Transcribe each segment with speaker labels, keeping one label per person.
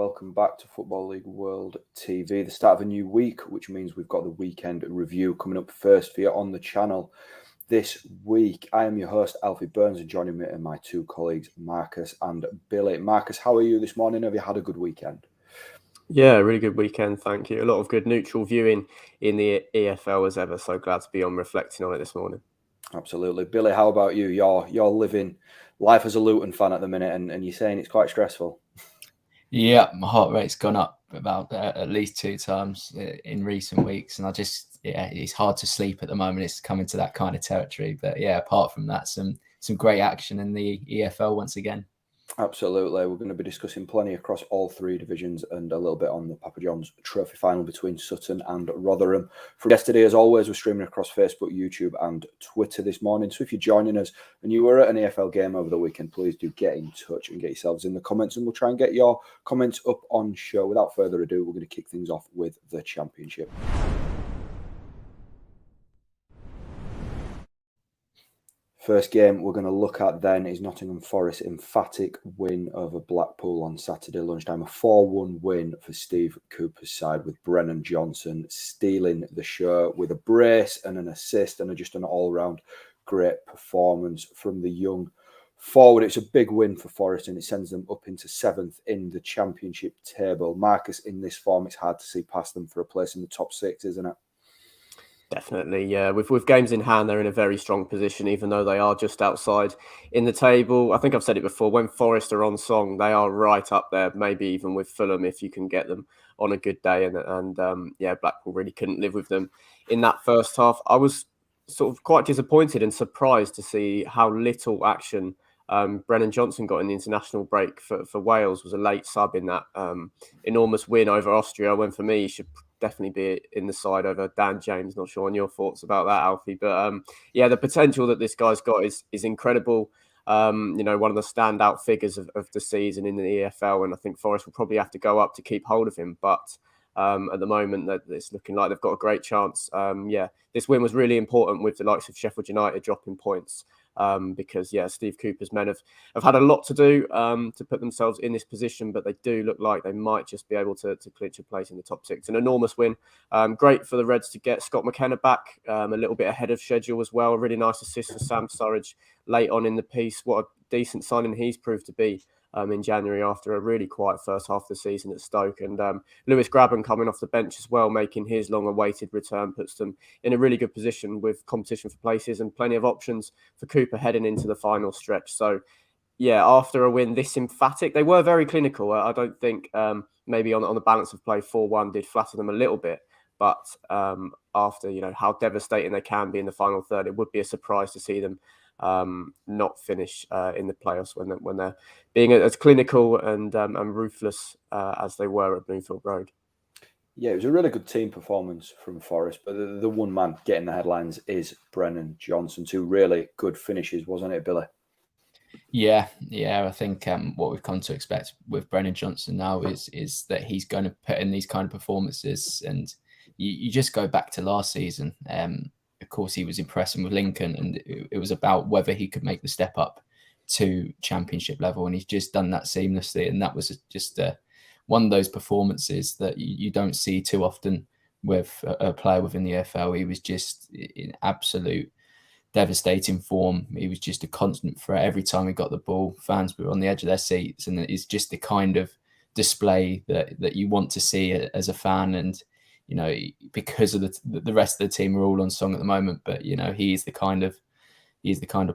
Speaker 1: welcome back to Football League World TV. The start of a new week, which means we've got the weekend review coming up first for you on the channel this week. I am your host, Alfie Burns, and joining me are my two colleagues, Marcus and Billy. Marcus, how are you this morning? Have you had a good weekend?
Speaker 2: Yeah, really good weekend, thank you. A lot of good neutral viewing in the EFL as ever, so glad to be on reflecting on it this morning.
Speaker 1: Absolutely. Billy, how about you? You're living life as a Luton fan at the minute, and you're saying it's quite stressful.
Speaker 3: Yeah, my heart rate's gone up about at least 2 times in recent weeks, and it's hard to sleep at the moment. It's coming to that kind of territory, but yeah, apart from that, some great action in the EFL once again.
Speaker 1: Absolutely. We're going to be discussing plenty across all three divisions and a little bit on the Papa John's Trophy final between Sutton and Rotherham. From yesterday, as always, we're streaming across Facebook, YouTube and Twitter this morning. So if you're joining us and you were at an EFL game over the weekend, please do get in touch and get yourselves in the comments, and we'll try and get your comments up on show. Without further ado, we're going to kick things off with the Championship. First game we're going to look at then is Nottingham Forest's emphatic win over Blackpool on Saturday lunchtime. A 4-1 win for Steve Cooper's side, with Brennan Johnson stealing the show with a brace and an assist, and just an all-round great performance from the young forward. It's a big win for Forest, and it sends them up into 7th in the Championship table. Marcus, in this form, it's hard to see past them for a place in the top 6, isn't it?
Speaker 2: Definitely, yeah. With games in hand, they're in a very strong position, even though they are just outside in the table. I think I've said it before, when Forest are on song, they are right up there, maybe even with Fulham if you can get them on a good day. And Blackpool really couldn't live with them in that first half. I was sort of quite disappointed and surprised to see how little action Brennan Johnson got in the international break for Wales. Was a late sub in that enormous win over Austria, when for me he should definitely be in the side over Dan James. Not sure on your thoughts about that, Alfie, but the potential that this guy's got is incredible. One of the standout figures of the season in the EFL, and I think Forest will probably have to go up to keep hold of him, but at the moment that it's looking like they've got a great chance. This win was really important with the likes of Sheffield United dropping points, because Steve Cooper's men have had a lot to do to put themselves in this position, but they do look like they might just be able to clinch a place in the top 6. An enormous win. Great for the Reds to get Scott McKenna back a little bit ahead of schedule as well. A really nice assist for Sam Surridge late on in the piece. What a decent signing he's proved to be in January after a really quiet first half of the season at Stoke. And Lewis Grabban coming off the bench as well, making his long-awaited return, puts them in a really good position with competition for places and plenty of options for Cooper heading into the final stretch. So, after a win this emphatic, they were very clinical. I don't think maybe on the balance of play, 4-1 did flatter them a little bit. But after, how devastating they can be in the final third, it would be a surprise to see them not finish in the playoffs when they're being as clinical and ruthless as they were at Bloomfield Road.
Speaker 1: Yeah, it was a really good team performance from Forest, but the one man getting the headlines is Brennan Johnson. 2 really good finishes, wasn't it, Billy?
Speaker 3: Yeah, I think what we've come to expect with Brennan Johnson now is that he's going to put in these kind of performances, and you just go back to last season. Of course, he was impressing with Lincoln, and it was about whether he could make the step up to Championship level, and he's just done that seamlessly. And that was just one of those performances that you don't see too often with a player within the EFL. He was just in absolute devastating form. He was just a constant threat every time he got the ball. Fans were on the edge of their seats, and it's just the kind of display that you want to see as a fan. And because of the rest of the team are all on song at the moment, but he's the kind of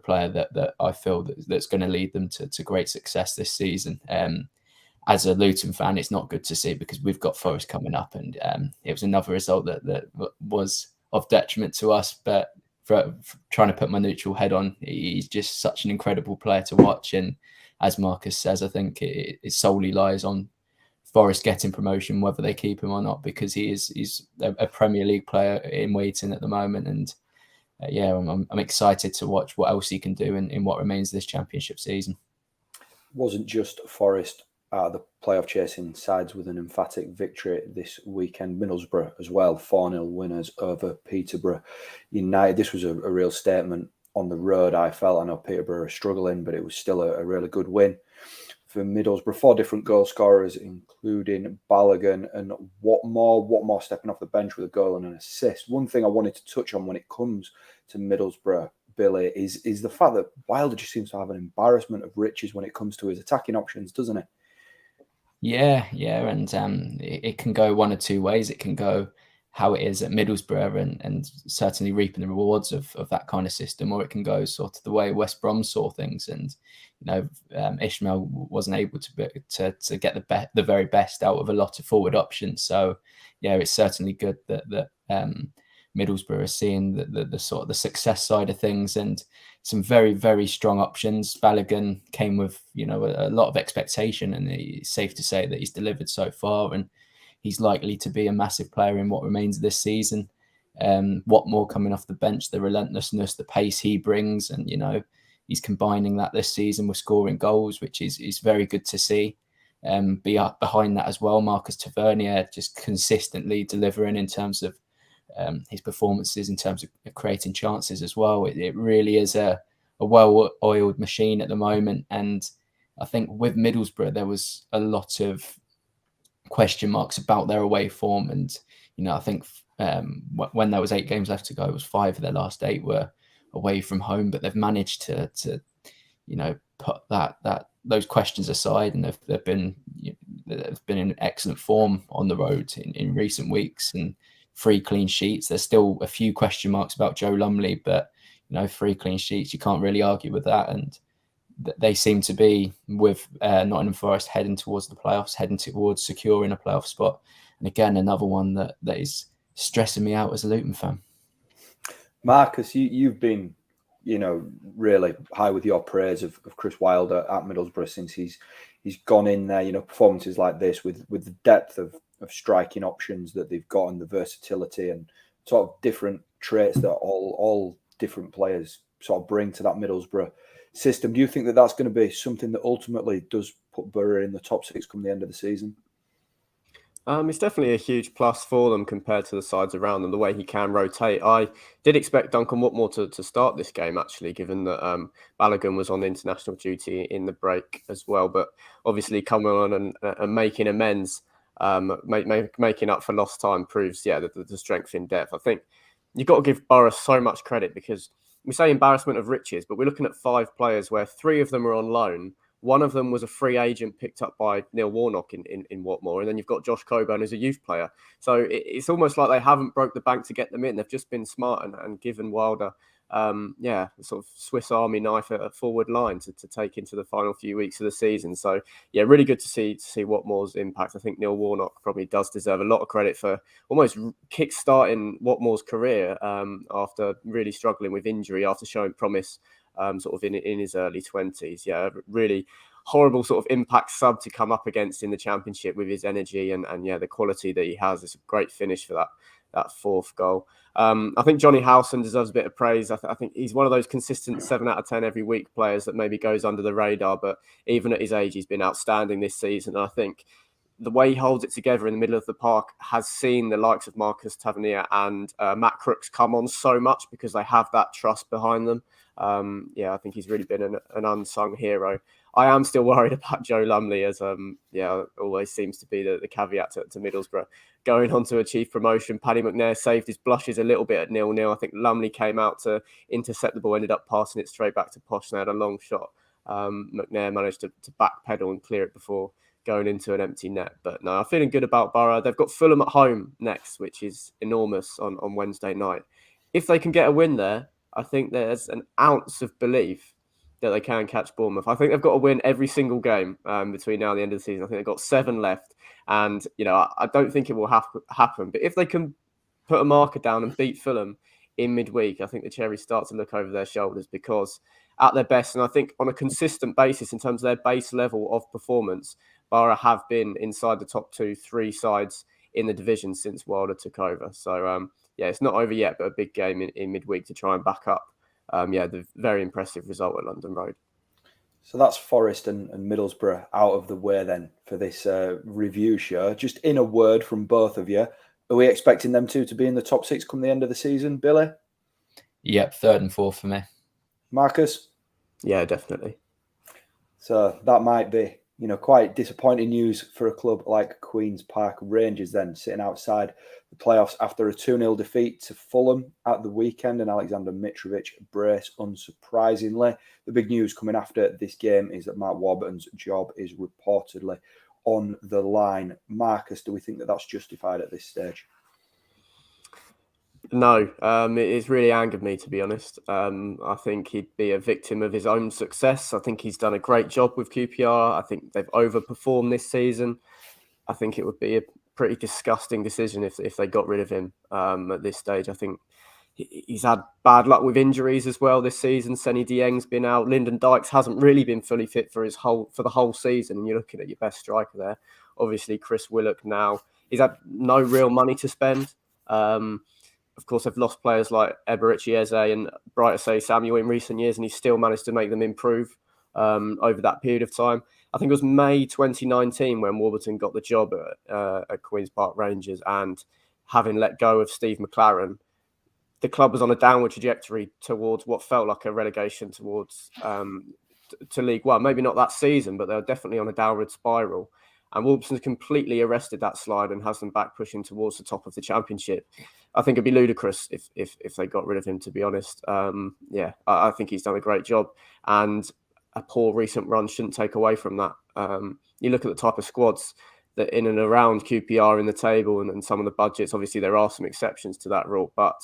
Speaker 3: player that I feel that's going to lead them to great success this season. As a Luton fan, it's not good to see, because we've got Forest coming up, and it was another result that was of detriment to us. But for trying to put my neutral head on, he's just such an incredible player to watch. And as Marcus says, I think it solely lies on Forest getting promotion, whether they keep him or not, because he's a Premier League player in waiting at the moment. And I'm excited to watch what else he can do in what remains of this Championship season.
Speaker 1: Wasn't just Forest the playoff chasing sides with an emphatic victory this weekend. Middlesbrough as well, 4-0 winners over Peterborough United. This was a real statement on the road, I felt. I know Peterborough are struggling, but it was still a really good win for Middlesbrough. 4 different goal scorers, including Balogun and Watmore stepping off the bench with a goal and an assist. One thing I wanted to touch on when it comes to Middlesbrough, Billy, is the fact that Wilder just seems to have an embarrassment of riches when it comes to his attacking options, doesn't it?
Speaker 3: Yeah, and it can go one or two ways. It can go how it is at Middlesbrough and certainly reaping the rewards of that kind of system, or it can go sort of the way West Brom saw things. And Ishmael wasn't able to get the very best out of a lot of forward options. So yeah, it's certainly good that Middlesbrough are seeing the sort of the success side of things and some very, very strong options. Balogun came with a lot of expectation, and it's safe to say that he's delivered so far, and he's likely to be a massive player in what remains of this season. Watmore coming off the bench, the relentlessness, the pace he brings, and he's combining that this season with scoring goals, which is very good to see. Be up behind that as well, Marcus Tavernier just consistently delivering in terms of his performances, in terms of creating chances as well. It really is a well-oiled machine at the moment. And I think with Middlesbrough, there was a lot of question marks about their away form. And, I think when there was 8 games left to go, it was 5 of their last 8 were away from home, but they've managed to put those questions aside, and they've been in excellent form on the road in recent weeks, and 3 clean sheets. There's still a few question marks about Joe Lumley, but 3 clean sheets, you can't really argue with that. And they seem to be, with Nottingham Forest, heading towards the playoffs, heading towards securing a playoff spot. And again, another one that is stressing me out as a Luton fan.
Speaker 1: Marcus, you've been, really high with your praise of Chris Wilder at Middlesbrough since he's gone in there. Performances like this with the depth of striking options that they've got, and the versatility and sort of different traits that all different players sort of bring to that Middlesbrough system. Do you think that that's going to be something that ultimately does put Boro in the top 6 come the end of the season?
Speaker 2: It's definitely a huge plus for them compared to the sides around them, the way he can rotate. I did expect Duncan Watmore to start this game, actually, given that Balogun was on international duty in the break as well. But obviously coming on and making amends, making up for lost time proves, the strength in depth. I think you've got to give Boro so much credit, because we say embarrassment of riches, but we're looking at 5 players where 3 of them are on loan. One of them was a free agent picked up by Neil Warnock in Watmore. And then you've got Josh Coburn, who's a youth player. So it's almost like they haven't broke the bank to get them in. They've just been smart and given Wilder, a sort of Swiss Army knife at forward line to take into the final few weeks of the season. So, yeah, really good to see Watmore's impact. I think Neil Warnock probably does deserve a lot of credit for almost kick-starting Watmore's career after really struggling with injury, after showing promise sort of in his early 20s. Yeah, really horrible sort of impact sub to come up against in the Championship with his energy and the quality that he has. It's a great finish for that 4th goal. I think Johnny Howson deserves a bit of praise. I think he's one of those consistent 7 out of 10 every week players that maybe goes under the radar, but even at his age, he's been outstanding this season. And I think the way he holds it together in the middle of the park has seen the likes of Marcus Tavernier and Matt Crooks come on so much, because they have that trust behind them. I think he's really been an unsung hero. I am still worried about Joe Lumley, as always seems to be the caveat to Middlesbrough going on to achieve promotion. Paddy McNair saved his blushes a little bit at 0-0. I think Lumley came out to intercept the ball, ended up passing it straight back to Posh, and had a long shot. McNair managed to backpedal and clear it before going into an empty net. But no, I'm feeling good about Boro. They've got Fulham at home next, which is enormous on Wednesday night. If they can get a win there, I think there's an ounce of belief that they can catch Bournemouth. I think they've got to win every single game between now and the end of the season. I think they've got 7 left. And, I don't think it will happen. But if they can put a marker down and beat Fulham in midweek, I think the cherries start to look over their shoulders, because at their best, and I think on a consistent basis in terms of their base level of performance, Boro have been inside the top 2-3 sides in the division since Wilder took over. So, it's not over yet, but a big game in midweek to try and back up the very impressive result at London Road.
Speaker 1: So that's Forest and Middlesbrough out of the way then for this review show. Just in a word from both of you, are we expecting them to be in the top 6 come the end of the season, Billy?
Speaker 3: Yep, 3rd and 4th for me.
Speaker 1: Marcus?
Speaker 2: Yeah, definitely.
Speaker 1: So that might be quite disappointing news for a club like Queen's Park Rangers then, sitting outside the playoffs after a 2-0 defeat to Fulham at the weekend, and Alexander Mitrovic brace, unsurprisingly. The big news coming after this game is that Mark Warburton's job is reportedly on the line. Marcus, do we think that that's justified at this stage?
Speaker 2: No, it's really angered me, to be honest. I think he'd be a victim of his own success. I think he's done a great job with QPR. I think they've overperformed this season. I think it would be a pretty disgusting decision if they got rid of him at this stage. I think he's had bad luck with injuries as well this season. Seny Dieng's been out. Lyndon Dykes hasn't really been fully fit for the whole season. And you're looking at your best striker there. Obviously, Chris Willock now. He's had no real money to spend. Of course, they've lost players like Eberici Eze and Bright Say Samuel in recent years, and he's still managed to make them improve over that period of time. I think it was May 2019 when Warburton got the job at Queen's Park Rangers, and having let go of Steve McLaren, the club was on a downward trajectory towards what felt like a relegation towards to League One. Maybe not that season, but they were definitely on a downward spiral. And Wolverhampton's completely arrested that slide and has them back pushing towards the top of the Championship. I think it'd be ludicrous if they got rid of him, to be honest. I think he's done a great job, and a poor recent run shouldn't take away from that. You look at the type of squads that in and around QPR in the table and some of the budgets. Obviously, there are some exceptions to that rule, but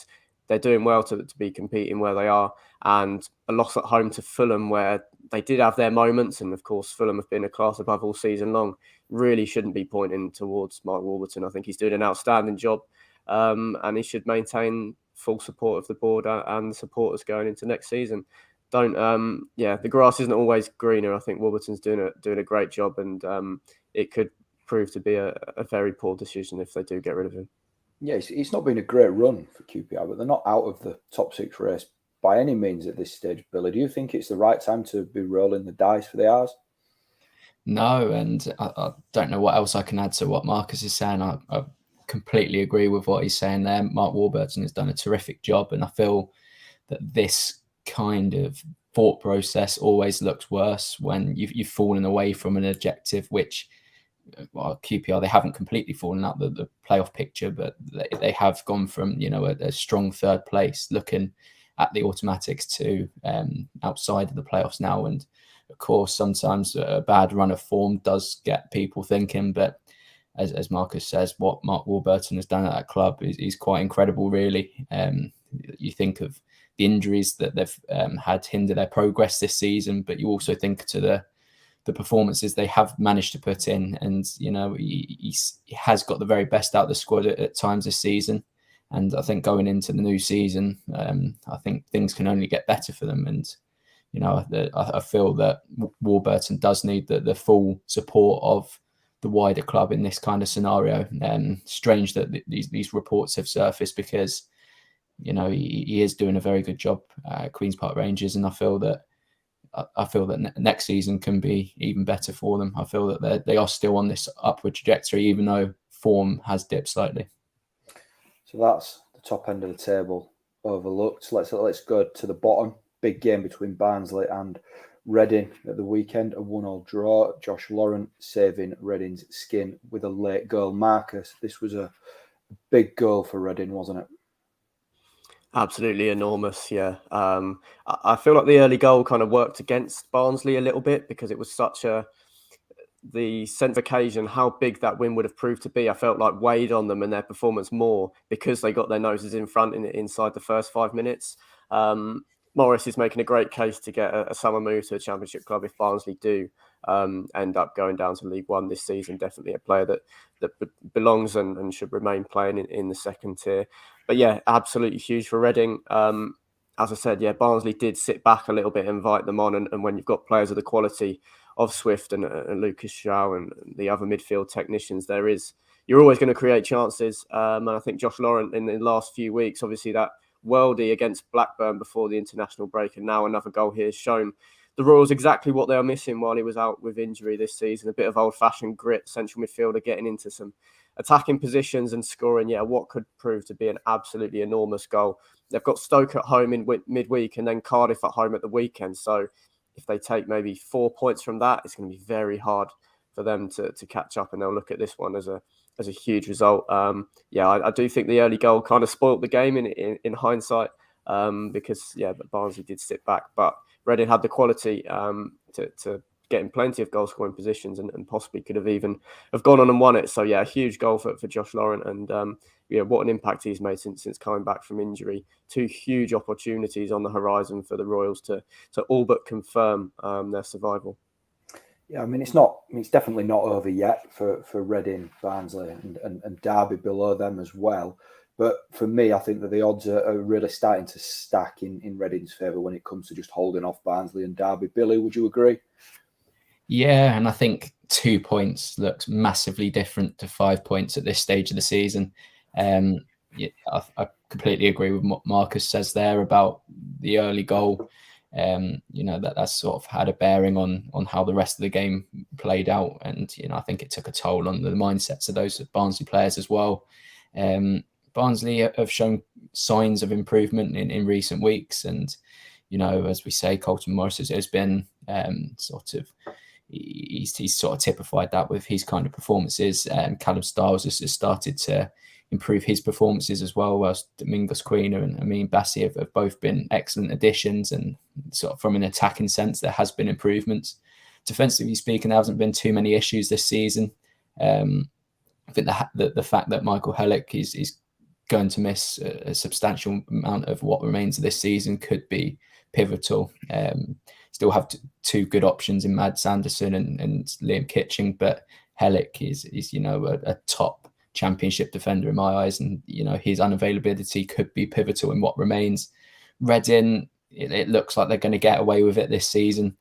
Speaker 2: they're doing well to be competing where they are. And a loss at home to Fulham, where they did have their moments, and of course Fulham have been a class above all season long, really shouldn't be pointing towards Mark Warburton. I think he's doing an outstanding job, and he should maintain full support of the board and the supporters going into next season. The grass isn't always greener. I think Warburton's doing a great job, and it could prove to be a very poor decision if they do get rid of him.
Speaker 1: Yeah, it's not been a great run for QPR, but they're not out of the top six race by any means at this stage. Billy, do you think it's the right time to be rolling the dice for the R's?
Speaker 3: No, and I don't know what else I can add to what Marcus is saying. I completely agree with what he's saying there. Mark Warburton has done a terrific job, and I feel that this kind of thought process always looks worse when you've fallen away from an objective, which, well, QPR, they haven't completely fallen out the playoff picture, but they have gone from, a strong third place looking at the automatics to outside of the playoffs now. And of course, sometimes a bad run of form does get people thinking, but as Marcus says, what Mark Warburton has done at that club is quite incredible, really. You think of the injuries that they've had hinder their progress this season, but you also think to the performances they have managed to put in, and he has got the very best out of the squad at times this season. And I think going into the new season, I think things can only get better for them. And I feel that Warburton does need the full support of the wider club in this kind of scenario. Strange that these reports have surfaced, because he is doing a very good job at Queen's Park Rangers, and I feel that next season can be even better for them. I feel that they are still on this upward trajectory, even though form has dipped slightly. So
Speaker 1: that's the top end of the table overlooked. Let's go to the bottom. Big game between Barnsley and Reading at the weekend, a 1-1 draw. Josh Laurent saving Reading's skin with a late goal. Marcus, this was a big goal for Reading, wasn't it?
Speaker 2: Absolutely enormous, yeah. I feel like the early goal kind of worked against Barnsley a little bit, because it was such the sense of occasion, how big that win would have proved to be. I felt like weighed on them and their performance more, because they got their noses in front inside the first 5 minutes. Morris is making a great case to get a summer move to a Championship club if Barnsley do end up going down to League One this season. Definitely a player that belongs and should remain playing in the second tier. But yeah, absolutely huge for Reading. As I said, yeah, Barnsley did sit back a little bit and invite them on. And when you've got players of the quality of Swift and Lucas Shaw and the other midfield technicians, you're always going to create chances. And I think Josh Laurent in the last few weeks, obviously that worldie against Blackburn before the international break, and now another goal here, has shown the Royals exactly what they are missing while he was out with injury this season. A bit of old-fashioned grit, central midfielder getting into some attacking positions and scoring, what could prove to be an absolutely enormous goal. They've got Stoke at home in midweek and then Cardiff at home at the weekend. So if they take maybe 4 points from that, it's going to be very hard for them to catch up, and they'll look at this one as a huge result. I do think the early goal kind of spoilt the game in hindsight, because Barnsley did sit back, but Reading had the quality to get in plenty of goal scoring positions and possibly could have even have gone on and won it. So a huge goal for Josh Laurent, and what an impact he's made since coming back from injury. 2 huge opportunities on the horizon for the Royals to all but confirm their survival.
Speaker 1: Yeah, I mean, it's definitely not over yet for Reading, Barnsley and Derby below them as well. But for me, I think that the odds are really starting to stack in Reading's favour when it comes to just holding off Barnsley and Derby. Billy, would you agree?
Speaker 3: Yeah, and I think 2 points looks massively different to 5 points at this stage of the season. I completely agree with what Marcus says there about the early goal. That's sort of had a bearing on how the rest of the game played out, and I think it took a toll on the mindsets of those Barnsley players as well. Barnsley have shown signs of improvement in recent weeks, and as we say, Colton Morris has been he's sort of typified that with his kind of performances. Callum Stiles has started to improve his performances as well, whilst Domingos Quina and Amin Bassi have both been excellent additions, and sort of from an attacking sense there has been improvements. Defensively speaking, there hasn't been too many issues this season. I think the fact that Michael Hellick is going to miss a substantial amount of what remains of this season could be pivotal. Still have 2 good options in Mads Sanderson and Liam Kitching, but Hellick is a top Championship defender in my eyes, and his unavailability could be pivotal in what remains. Reading, it looks like they're going to get away with it this season,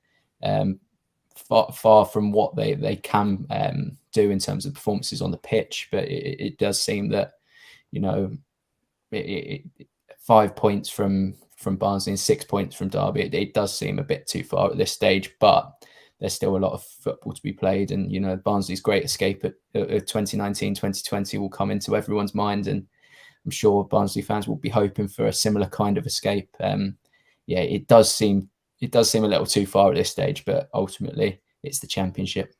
Speaker 3: far from what they can do in terms of performances on the pitch, but it does seem that 5 points from Barnsley and 6 points from Derby, it does seem a bit too far at this stage, but there's still a lot of football to be played, and Barnsley's great escape at 2019-2020 will come into everyone's mind, and I'm sure Barnsley fans will be hoping for a similar kind of escape. It does seem a little too far at this stage, but ultimately it's the Championship.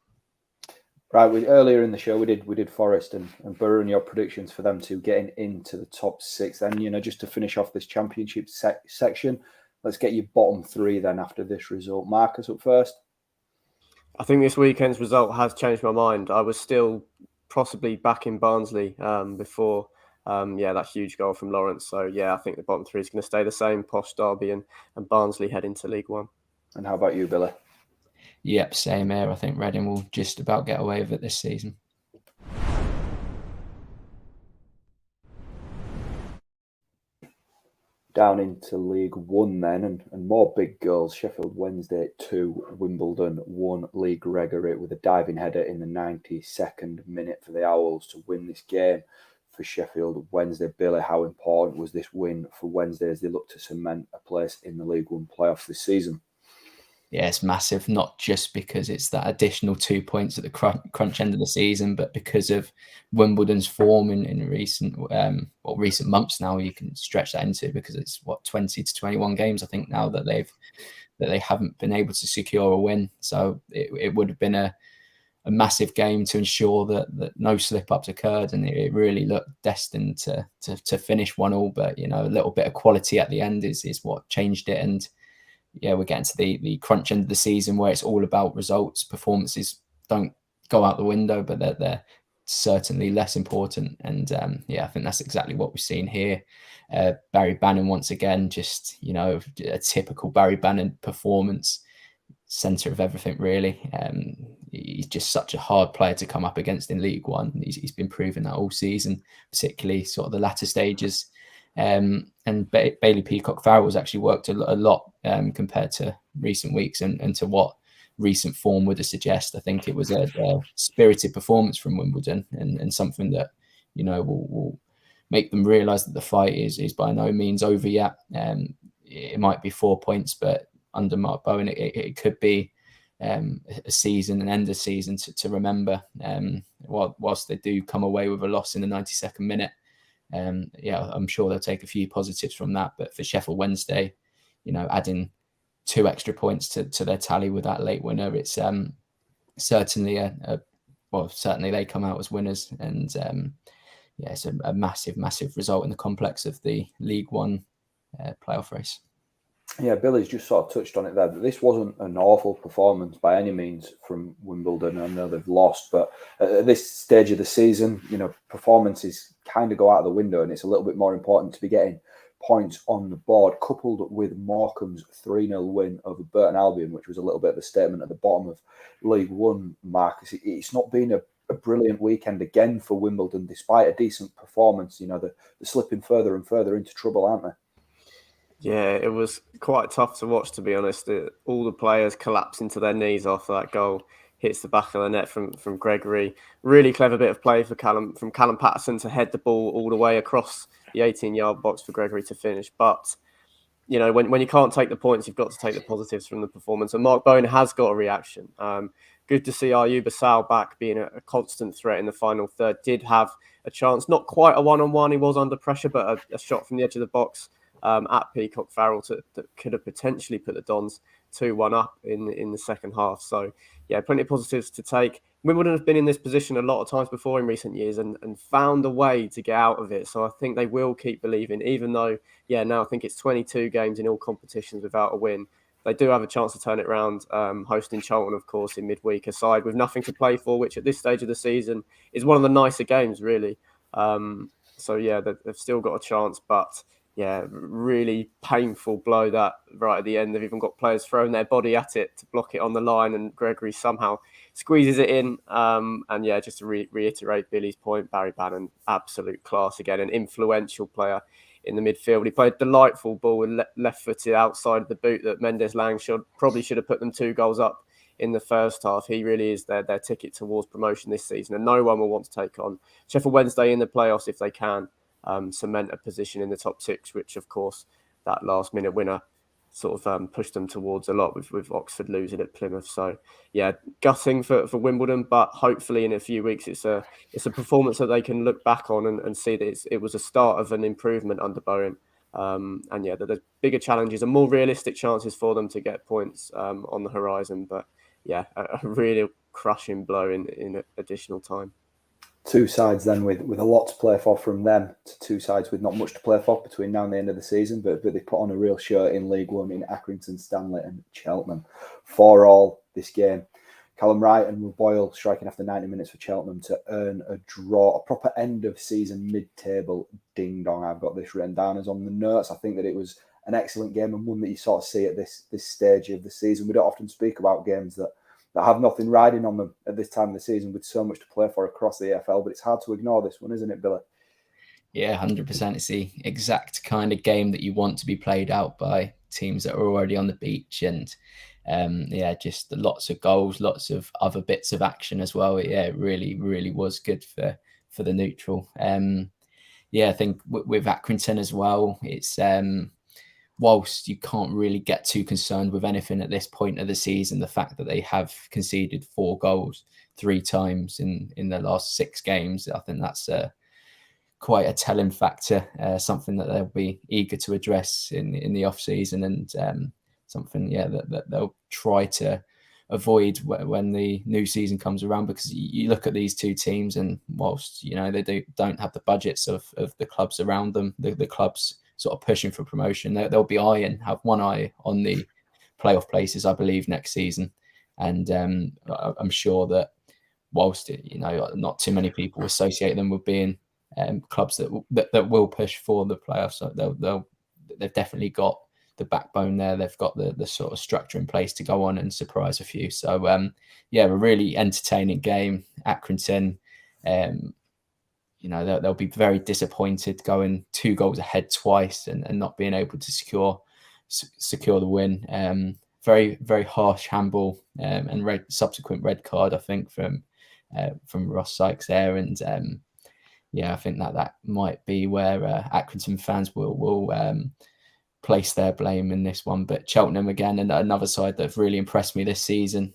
Speaker 1: Right, earlier in the show we did Forest and Boro, and your predictions for them two getting into the top 6. Then just to finish off this Championship section, let's get your bottom 3 then after this result. Marcus, up first. I
Speaker 2: think this weekend's result has changed my mind. I was still possibly backing Barnsley before that huge goal from Lawrence. So I think the bottom 3 is going to stay the same. Posh, Derby and Barnsley head into League One. And how about you, Billy?
Speaker 3: Yep, same here. I think Reading will just about get away with it this season.
Speaker 1: Down into League One then, and more big goals. Sheffield Wednesday 2, Wimbledon 1. Lee Gregory with a diving header in the 92nd minute for the Owls to win this game for Sheffield Wednesday. Billy, how important was this win for Wednesday as they look to cement a place in the League One playoffs this season?
Speaker 3: Yeah, it's massive, not just because it's that additional 2 points at the crunch end of the season, but because of Wimbledon's form in recent months now. You can stretch that into, because it's 20 to 21 games I think now that they haven't been able to secure a win. So it would have been a massive game to ensure that no slip-ups occurred, and it really looked destined to finish 1-1. But a little bit of quality at the end is what changed it. And we're getting to the crunch end of the season where it's all about results. Performances don't go out the window, but they're certainly less important. And I think that's exactly what we've seen here. Barry Bannon once again, just a typical Barry Bannon performance, centre of everything really. He's just such a hard player to come up against in League One. He's been proving that all season, particularly sort of the latter stages. And Bailey Peacock-Farrell's actually worked a lot compared to recent weeks and to what recent form would suggest. I think it was a spirited performance from Wimbledon, and something that will make them realise that the fight is by no means over yet. It might be 4 points, but under Mark Bowen, it could be a season, an end of season to remember. Whilst they do come away with a loss in the 92nd minute. I'm sure they'll take a few positives from that. But for Sheffield Wednesday, adding 2 extra points to their tally with that late winner, it's certainly certainly they come out as winners, and it's a massive result in the complex of the League One playoff race.
Speaker 1: Yeah, Billy's just sort of touched on it there. This wasn't an awful performance by any means from Wimbledon. I know they've lost, but at this stage of the season, performances kind of go out of the window, and it's a little bit more important to be getting points on the board, coupled with Morecambe's 3-0 win over Burton Albion, which was a little bit of a statement at the bottom of League One, Marcus. It's not been a brilliant weekend again for Wimbledon, despite a decent performance. They're slipping further and further into trouble, aren't they?
Speaker 2: Yeah, it was quite tough to watch, to be honest. All the players collapsing to their knees after that goal hits the back of the net from Gregory. Really clever bit of play from Callum Patterson to head the ball all the way across the 18-yard box for Gregory to finish. But, when you can't take the points, you've got to take the positives from the performance. And Mark Bowen has got a reaction. Good to see Ayuba Sal back being a constant threat in the final third. Did have a chance, not quite a one-on-one. He was under pressure, but a shot from the edge of the box at Peacock Farrell that could have potentially put the Dons 2-1 up in the second half. So, yeah, plenty of positives to take. Wimbledon have been in this position a lot of times before in recent years and found a way to get out of it. So I think they will keep believing, even though, now I think it's 22 games in all competitions without a win. They do have a chance to turn it around, hosting Charlton, of course, in midweek, aside with nothing to play for, which at this stage of the season is one of the nicer games, really. They've still got a chance, but really painful blow that right at the end. They've even got players throwing their body at it to block it on the line, and Gregory somehow squeezes it in. Just to reiterate Billy's point, Barry Bannon, absolute class again, an influential player in the midfield. He played a delightful ball with left-footed outside of the boot that Mendes Lang probably should have put them 2 goals up in the first half. He really is their ticket towards promotion this season, and no one will want to take on Sheffield Wednesday in the playoffs if they can. Cement a position in the top 6, which of course that last minute winner sort of pushed them towards a lot with Oxford losing at Plymouth. So gutting for Wimbledon, but hopefully in a few weeks it's a performance that they can look back on and see that it was a start of an improvement under Bowen. That there's bigger challenges and more realistic chances for them to get points on the horizon. But a really crushing blow in additional time.
Speaker 1: 2 sides then with a lot to play for from them to 2 sides with not much to play for between now and the end of the season, but they put on a real show in League One in Accrington, Stanley and Cheltenham. 4-4 this game. Callum Wright and Will Boyle striking after 90 minutes for Cheltenham to earn a draw, a proper end of season mid-table ding-dong. I've got this written down as on the notes. I think that it was an excellent game and one that you sort of see at this stage of the season. We don't often speak about games that have nothing riding on them at this time of the season with so much to play for across the AFL, but it's hard to ignore this one, isn't it, Billy?
Speaker 3: Yeah, 100%. It's the exact kind of game that you want to be played out by teams that are already on the beach, and just lots of goals, lots of other bits of action as well. It really was good for the neutral. I think with Accrington as well, it's whilst you can't really get too concerned with anything at this point of the season, the fact that they have conceded 4 goals 3 times in their last 6 games, I think that's quite a telling factor, something that they'll be eager to address in the off season, and something that they'll try to avoid when the new season comes around, because you look at these 2 teams, and whilst they don't have the budgets of the clubs around them, the clubs sort of pushing for promotion, they'll be have one eye on the playoff places, I believe, next season. And I'm sure that whilst not too many people associate them with being clubs that will push for the playoffs, they've definitely got the backbone there. They've got the sort of structure in place to go on and surprise a few. So a really entertaining game. Accrington, they'll be very disappointed going 2 goals ahead twice and not being able to secure the win. Very, very harsh handball and subsequent red card, I think, from Ross Sykes there. And I think that might be where Accrington fans will place their blame in this one. But Cheltenham, again, and another side that have really impressed me this season.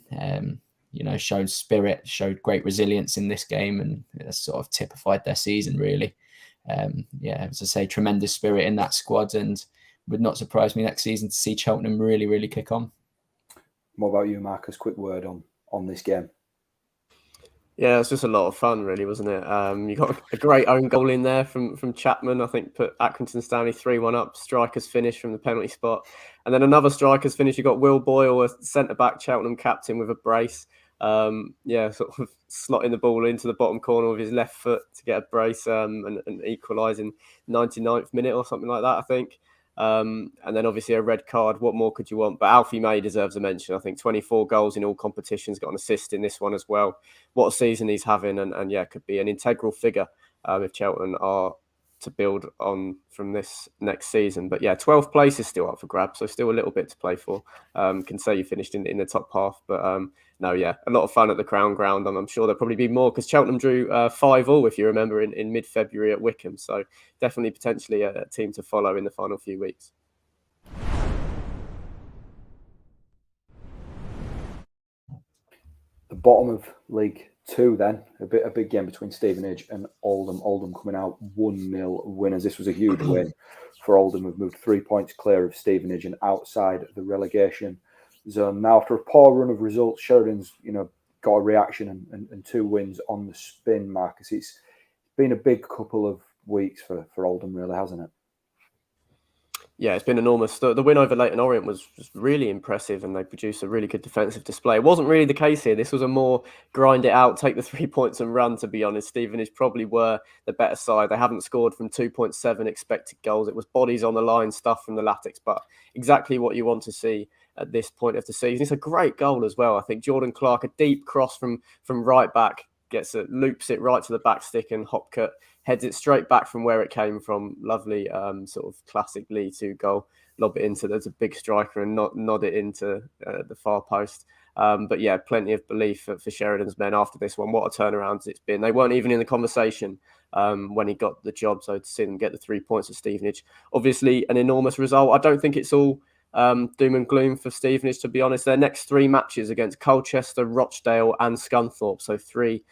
Speaker 3: Showed spirit, showed great resilience in this game, and sort of typified their season, really. As I say, tremendous spirit in that squad, and would not surprise me next season to see Cheltenham really, really kick on.
Speaker 1: What about you, Marcus? Quick word on this game.
Speaker 2: Yeah, it's just a lot of fun, really, wasn't it? You got a great own goal in there from Chapman. I think put Accrington Stanley 3-1 up. Strikers finish from the penalty spot, and then another strikers finish. You got Will Boyle, a centre back, Cheltenham captain, with a brace. Sort of slotting the ball into the bottom corner with his left foot to get a brace and equalise in 99th minute or something like that, I think. And then obviously a red card. What more could you want? But Alfie May deserves a mention. I think 24 goals in all competitions, got an assist in this one as well. What a season he's having, and could be an integral figure if Cheltenham are to build on from this next season. But yeah, 12th place is still up for grabs, so still a little bit to play for. Can say you finished in the top half, but no, yeah, a lot of fun at the Crown Ground, and I'm sure there'll probably be more because Cheltenham drew 5-5, if you remember, in mid-February at Wickham. So definitely potentially a team to follow in the final few weeks.
Speaker 1: The bottom of League Two, then a big game between Stevenage and Oldham. Oldham coming out 1-0 winners. This was a huge win for Oldham. We've moved 3 points clear of Stevenage and outside the relegation zone. Now, after a poor run of results, Sheridan's got a reaction and 2 wins on the spin, Marcus. It's been a big couple of weeks for Oldham, really, hasn't it?
Speaker 2: Yeah, it's been enormous. The win over Leyton Orient was really impressive, and they produced a really good defensive display. It wasn't really the case here. This was a more grind it out, take the 3 points and run, to be honest. Stevenage probably were the better side. They haven't scored from 2.7 expected goals. It was bodies on the line, stuff from the Latics, but exactly what you want to see at this point of the season. It's a great goal as well. I think Jordan Clark, a deep cross from right back, loops it right to the back stick, and Hopkett heads it straight back from where it came from. Lovely sort of classic League Two goal. Lob it into there's a big striker and nod it into the far post. But yeah, plenty of belief for Sheridan's men after this one. What a turnaround it's been. They weren't even in the conversation when he got the job. So to see them get the 3 points at Stevenage, obviously an enormous result. I don't think it's all doom and gloom for Stevenage, to be honest. Their next 3 matches against Colchester, Rochdale and Scunthorpe, so 3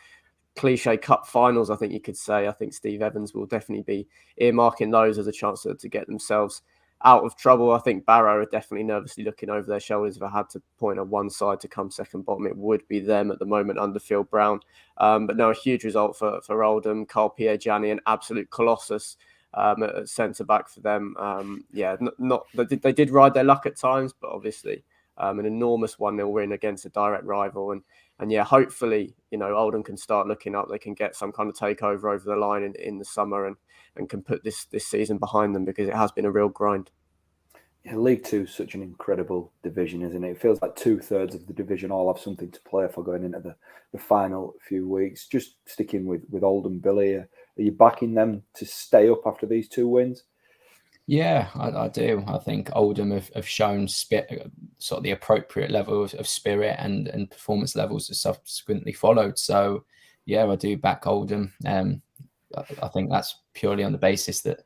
Speaker 2: cliche cup finals, I think you could say. I think Steve Evans will definitely be earmarking those as a chance to get themselves out of trouble. I think Boro are definitely nervously looking over their shoulders. If I had to point at one side to come second bottom, it would be them at the moment under Phil Brown. But no, a huge result for Oldham. Carl Piergianni, an absolute colossus at centre back for them. They did ride their luck at times, but obviously an enormous 1-0 win against a direct rival. And yeah, hopefully, Oldham can start looking up. They can get some kind of takeover over the line in the summer and can put this season behind them, because it has been a real grind.
Speaker 1: Yeah, League Two is such an incredible division, isn't it? It feels like 2/3 of the division all have something to play for going into the final few weeks. Just sticking with Oldham, Billy, are you backing them to stay up after these 2 wins?
Speaker 3: Yeah, I do. I think Oldham have shown sort of the appropriate level of spirit and performance levels have subsequently followed. So, yeah, I do back Oldham. I think that's purely on the basis that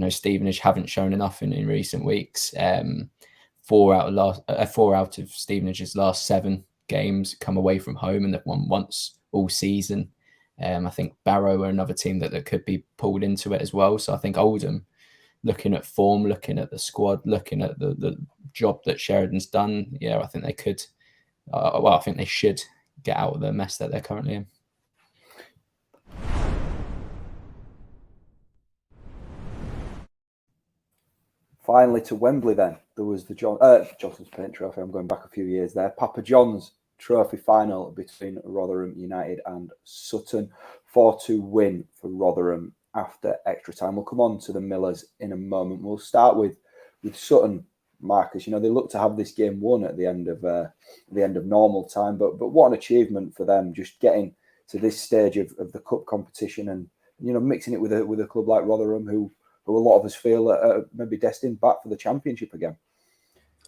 Speaker 3: Stevenage haven't shown enough in recent weeks. 4 out of Stevenage's last 7 games come away from home, and they've won once all season. I think Boro are another team that could be pulled into it as well. So I think Oldham, looking at form, looking at the squad, looking at the job that Sheridan's done, I think they could. I think they should get out of the mess that they're currently in.
Speaker 1: Finally, to Wembley, then there was the Johnson's Paint Trophy. I'm going back a few years there. Papa John's Trophy final between Rotherham United and Sutton. 4-2 win for Rotherham after extra time. We'll come on to the Millers in a moment. We'll start with Sutton, Marcus. They look to have this game won at the end of normal time, but what an achievement for them, just getting to this stage of the cup competition and mixing it with a club like Rotherham, who a lot of us feel are maybe destined back for the championship again.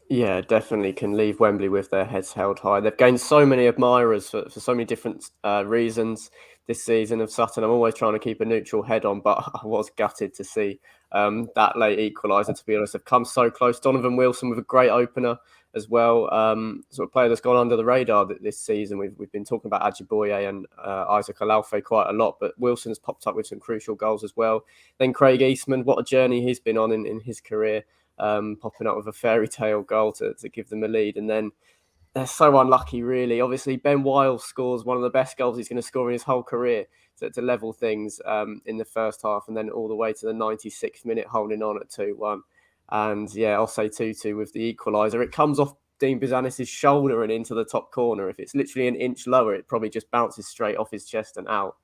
Speaker 2: Yeah, definitely can leave Wembley with their heads held high. They've gained so many admirers for so many different reasons this season of Sutton. I'm always trying to keep a neutral head on, but I was gutted to see that late equaliser, to be honest. They've come so close. Donovan Wilson with a great opener as well. Sort of player that's gone under the radar this season. We've been talking about Ajiboye and Isaac Alaufe quite a lot, but Wilson's popped up with some crucial goals as well. Then Craig Eastman, what a journey he's been on in his career. Popping up with a fairy tale goal to give them a lead. And then they're so unlucky, really. Obviously, Ben Wiles scores one of the best goals he's going to score in his whole career to level things in the first half, and then all the way to the 96th minute, holding on at 2-1. And yeah, I'll say 2-2 with the equaliser. It comes off Dean Bizanis' shoulder and into the top corner. If it's literally an inch lower, it probably just bounces straight off his chest and out.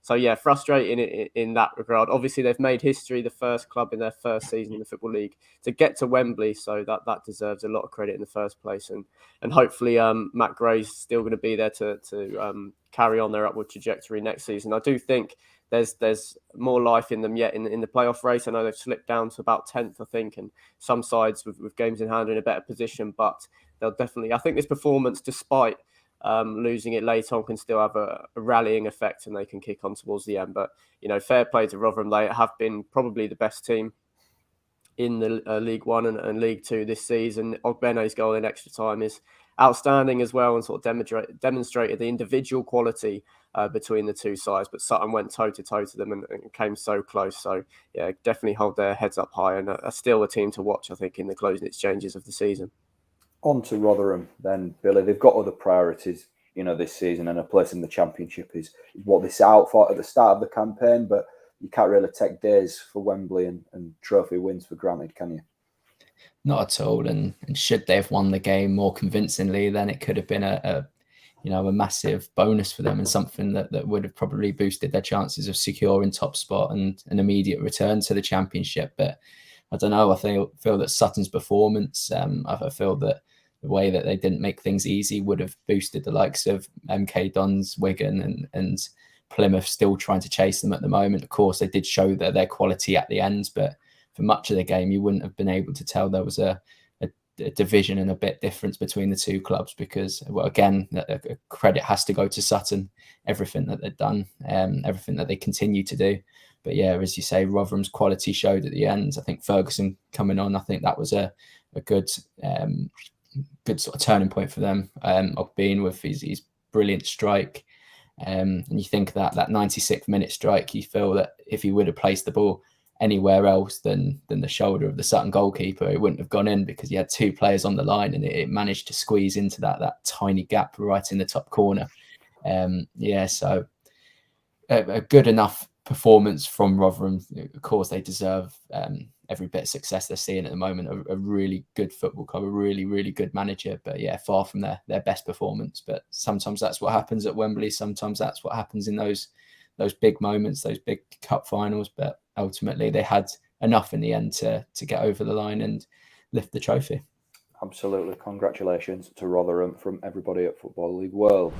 Speaker 2: So yeah, frustrating in that regard. Obviously, they've made history, the first club in their first season in the Football League to get to Wembley, so that deserves a lot of credit in the first place. And hopefully, Matt Gray's still going to be there to carry on their upward trajectory next season. I do think there's more life in them yet in the playoff race. I know they've slipped down to about 10th, I think, and some sides with games in hand are in a better position, but they'll definitely, I think this performance, despite losing it late on, can still have a rallying effect, and they can kick on towards the end. But, you know, fair play to Rotherham. They have been probably the best team in the League One and League Two this season. Ogbene's goal in extra time is outstanding as well, and sort of demonstrated the individual quality between the two sides. But Sutton went toe-to-toe to them and came so close. So, yeah, definitely hold their heads up high, and are still a team to watch, I think, in the closing exchanges of the season.
Speaker 1: On to Rotherham then, Billy. They've got other priorities, you know, this season, and a place in the Championship is what they set out for at the start of the campaign. But you can't really take days for Wembley and trophy wins for granted, can you?
Speaker 3: Not at all. And should they have won the game more convincingly, then it could have been a massive bonus for them, and something that would have probably boosted their chances of securing top spot and an immediate return to the Championship. But I don't know. I feel that Sutton's performance, I feel that the way that they didn't make things easy would have boosted the likes of MK Dons, Wigan and Plymouth, still trying to chase them at the moment. Of course, they did show their quality at the end, but for much of the game, you wouldn't have been able to tell there was a division and a bit difference between the two clubs, because, well, again, credit has to go to Sutton, everything that they've done, everything that they continue to do. But yeah, as you say, Rotherham's quality showed at the end. I think Ferguson coming on, I think that was a good sort of turning point for them, of being with his brilliant strike. And you think that 96th minute strike, you feel that if he would have placed the ball anywhere else than the shoulder of the Sutton goalkeeper, it wouldn't have gone in, because he had two players on the line, and it managed to squeeze into that tiny gap right in the top corner. So a good enough performance from Rotherham. Of course, they deserve every bit of success they're seeing at the moment. A really good football club, a really, really good manager, but yeah, far from their best performance. But sometimes that's what happens at Wembley. Sometimes that's what happens in those big moments, those big cup finals. But ultimately, they had enough in the end to get over the line and lift the trophy.
Speaker 1: Absolutely. Congratulations to Rotherham from everybody at Football League World.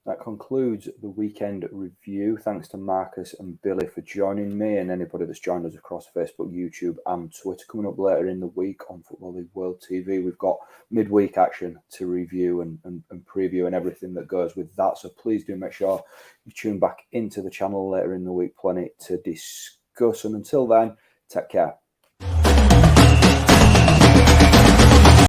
Speaker 1: That concludes the weekend review. Thanks to Marcus and Billy for joining me, and anybody that's joined us across Facebook, YouTube and Twitter. Coming up later in the week on Football League World TV, we've got midweek action to review and preview and everything that goes with that. So please do make sure you tune back into the channel later in the week. Plenty to discuss. And until then, take care.